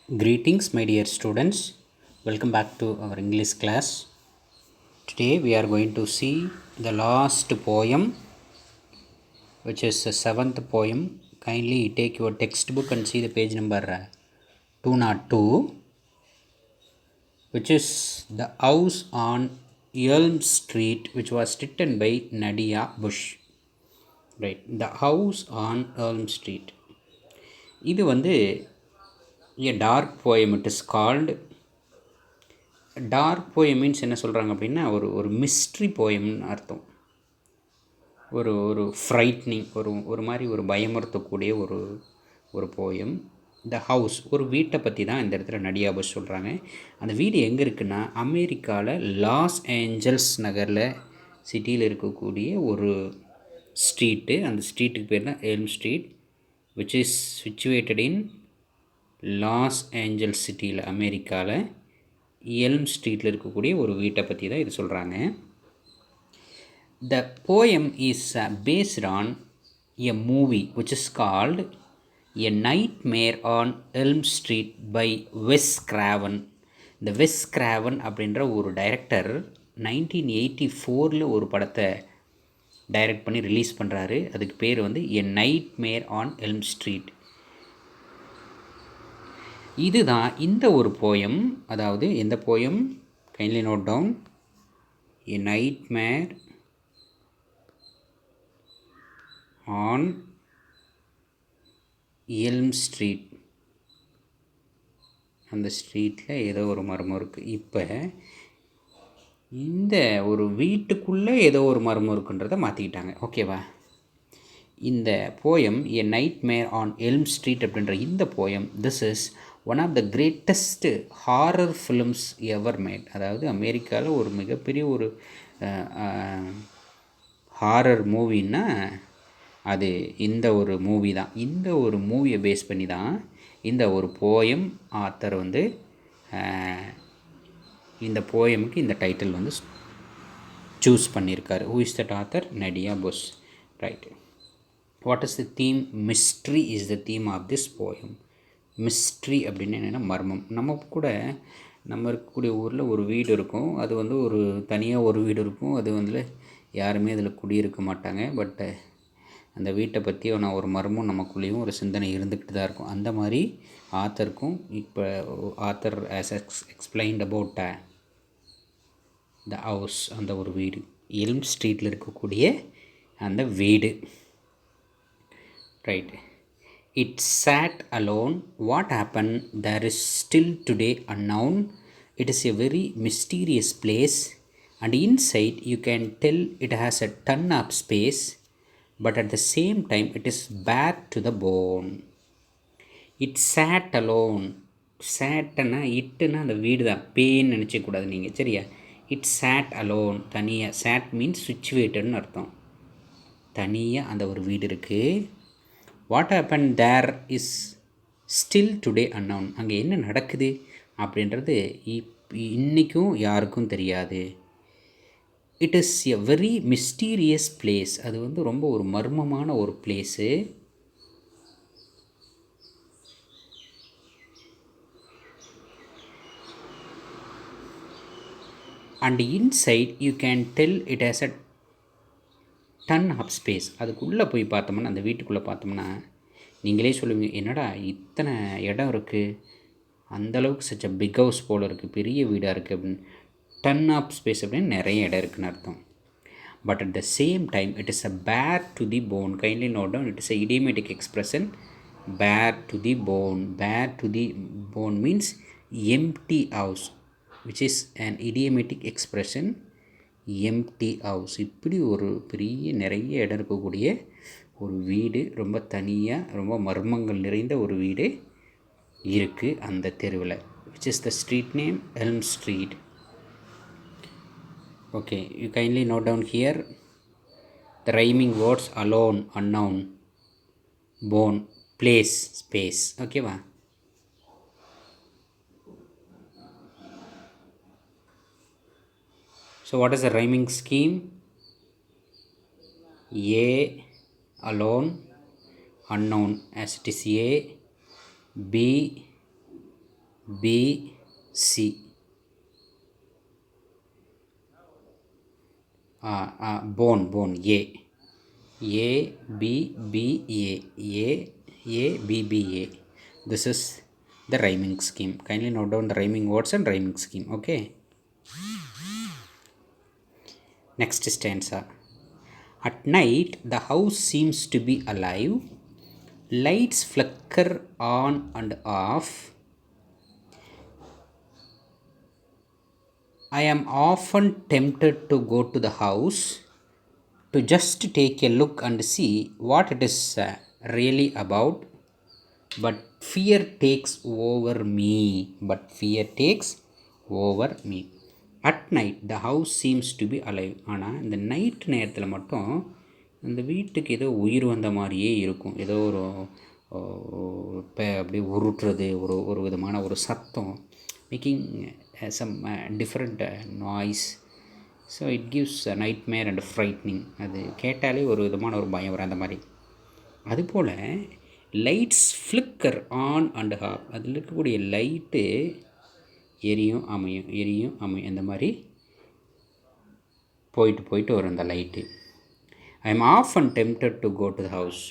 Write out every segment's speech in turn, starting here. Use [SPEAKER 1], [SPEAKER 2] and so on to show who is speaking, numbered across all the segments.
[SPEAKER 1] Greetings, my dear students. Welcome back to our English class. Today we are going to see the last poem, which is the seventh poem. Kindly take your textbook and see the page number 202, which is The House on Elm Street, which was written by Nadia Bush. Right, The House on Elm Street. இது வந்து a dark poem. It is called dark poem. Means என்ன சொல்கிறாங்க அப்படின்னா ஒரு ஒரு mystery போயம்னு அர்த்தம். ஒரு ஒரு ஃப்ரைட்னிங், ஒரு ஒரு மாதிரி ஒரு பயமுறுத்தக்கூடிய ஒரு ஒரு போயம். த ஹவுஸ், ஒரு வீட்டை பற்றி தான் இந்த இடத்துல நடியா புஷ் சொல்கிறாங்க. அந்த வீடு எங்கே இருக்குன்னா அமெரிக்காவில் லாஸ் ஏஞ்சல்ஸ் நகரில் சிட்டியில் இருக்கக்கூடிய ஒரு ஸ்ட்ரீட்டு. அந்த ஸ்ட்ரீட்டுக்கு பேர் தான் Elm Street, which is situated in Los Angeles சிட்டியில், அமெரிக்காவில் எல்ம் ஸ்ட்ரீட்டில் இருக்கக்கூடிய ஒரு வீட்டை பற்றி தான் இது சொல்கிறாங்க. The poem is based on a movie which is called a nightmare on Elm Street by Wes Craven. இந்த வெஸ் கிராவன் அப்படின்ற ஒரு டைரக்டர் 1984 ஒரு படத்தை டைரக்ட் பண்ணி ரிலீஸ் பண்ணுறாரு. அதுக்கு பேர் வந்து a nightmare on Elm Street. இதுதான் இந்த ஒரு போயம். அதாவது எந்த poem? Kindly note down. A nightmare on Elm Street. அந்த ஸ்ட்ரீட்டில் ஏதோ ஒரு மர்மம் இருக்குது. இப்போ இந்த ஒரு வீட்டுக்குள்ளே ஏதோ ஒரு மர்மம் இருக்குன்றதை மாற்றிக்கிட்டாங்க. ஓகேவா? இந்த poem a nightmare on Elm Street அப்படின்ற இந்த poem, this is one of the greatest horror films ever made. அதாவது அமெரிக்காவில் ஒரு மிகப்பெரிய ஒரு ஹாரர் மூவின்னா அது இந்த ஒரு மூவி தான். இந்த ஒரு மூவியை பேஸ் பண்ணி தான் இந்த ஒரு போயம் ஆத்தர் வந்து இந்த போயமுக்கு இந்த டைட்டில் வந்து சூஸ் பண்ணியிருக்காரு. Who is that author? Nadia Bush. Right. What is the theme? Mystery is the theme of this poem. Mystery அப்படின்னு என்னென்னா மர்மம். நம்ம கூட நம்ம இருக்கக்கூடிய ஊரில் ஒரு வீடு இருக்கும். அது வந்து ஒரு தனியாக ஒரு வீடு இருக்கும். அது வந்து யாருமே அதில் குடியிருக்க மாட்டாங்க. பட்டு அந்த வீட்டை பற்றியான ஒரு மர்மம் நமக்குள்ளேயும் ஒரு சிந்தனை இருந்துக்கிட்டு தான் இருக்கும். அந்த மாதிரி ஆத்தருக்கும் இப்போ author as explained about the house, அந்த ஒரு வீடு, எல்ம் ஸ்ட்ரீட்டில் இருக்கக்கூடிய அந்த வீடு. Right. It sat alone. What happened there is still today unknown. It is a very mysterious place, and inside you can tell it has a ton of space, but at the same time it is bare to the bone. It sat alone. சேட்டனா இட்டுனா அந்த வீடு தான், பேன்னு நினச்சக்கூடாது நீங்கள், சரியா? It sat alone, தனியாக. சேட் மீன்ஸ் சிச்சுவேட்டட்னு அர்த்தம். தனியாக அந்த ஒரு வீடு இருக்குது. What happen there is still today unknown. அங்கே என்ன நடக்குது அப்படின்றது இன்றைக்கும் யாருக்கும் தெரியாது. It is a very mysterious place. அது வந்து ரொம்ப ஒரு மர்மமான ஒரு place. And inside you can tell it has a ton of space. அதுக்குள்ளே போய் பார்த்தோம்னா, அந்த வீட்டுக்குள்ளே பார்த்தோம்னா நீங்களே சொல்லுவீங்க, என்னடா இத்தனை இடம் இருக்குது, அந்தளவுக்கு சச் அ பிக் ஹவுஸ் போல் இருக்குது, பெரிய வீடாக இருக்குது அப்படின்னு. டன் ஆஃப் ஸ்பேஸ் அப்படின்னு நிறைய இடம் இருக்குதுன்னு அர்த்தம். But at the same time it is a bare to the bone. Kindly note down. It is a idiomatic expression. Bare to the bone. Bare to the bone means empty house, which is an idiomatic expression. Empty house. இப்படி ஒரு பெரிய நிறைய இடம் இருக்கக்கூடிய ஒரு வீடு, ரொம்ப தனியாக ரொம்ப மர்மங்கள் நிறைந்த ஒரு வீடு இருக்குது அந்த தெருவில். Which is the street name? Elm Street. Okay, you kindly note down here the rhyming words: alone, unknown, bone, place, space. ஓகேவா? So what is the rhyming scheme? A, alone, unknown, as it is A. B, B-C. Bone, A. A-B-B-A. A-A-B-B-A. This is the rhyming scheme. Kindly note down the rhyming words and rhyming scheme. Okay. Next stanza. At night, the house seems to be alive. Lights flicker on and off. I am often tempted to go to the house to just take a look and see what it is really about. But fear takes over me. At night, the house seems to be alive. ஆனால் இந்த night நேரத்தில் மட்டும் இந்த வீட்டுக்கு ஏதோ உயிர் வந்த மாதிரியே இருக்கும். ஏதோ ஒரு அப்படியே உருட்டுறது, ஒரு விதமான ஒரு சத்தம், making some different noise. So it gives nightmare and frightening. அது கேட்டாலே ஒரு விதமான ஒரு பயம் வரும் அந்த மாதிரி. அதுபோல் lights flicker on and half. அதில் இருக்கக்கூடிய லைட்டு எரியும் அமையும் அந்த மாதிரி போயிட்டு வரும் அந்த light. I am often tempted to go to the house.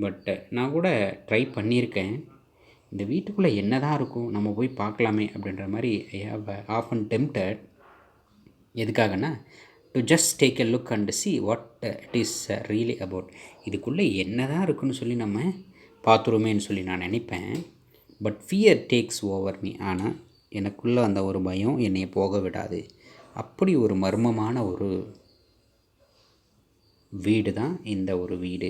[SPEAKER 1] But நான் கூட ட்ரை பண்ணியிருக்கேன், இந்த வீட்டுக்குள்ளே என்ன தான் இருக்கும், நம்ம போய் பார்க்கலாமே அப்படின்ற மாதிரி ஐ ஹாவ் ஆஃபன் டெம்ப்டட். எதுக்காகனா to just take a look and see what it is really about. இதுக்குள்ளே என்ன தான் இருக்குன்னு சொல்லி நம்ம பார்த்துருமேன்னு சொல்லி நான் நினைப்பேன். But fear takes over me. ஆனால் எனக்குள்ளே அந்த ஒரு பயம் என்னை போக விடாது. அப்படி ஒரு மர்மமான ஒரு வீடு தான் இந்த ஒரு வீடு.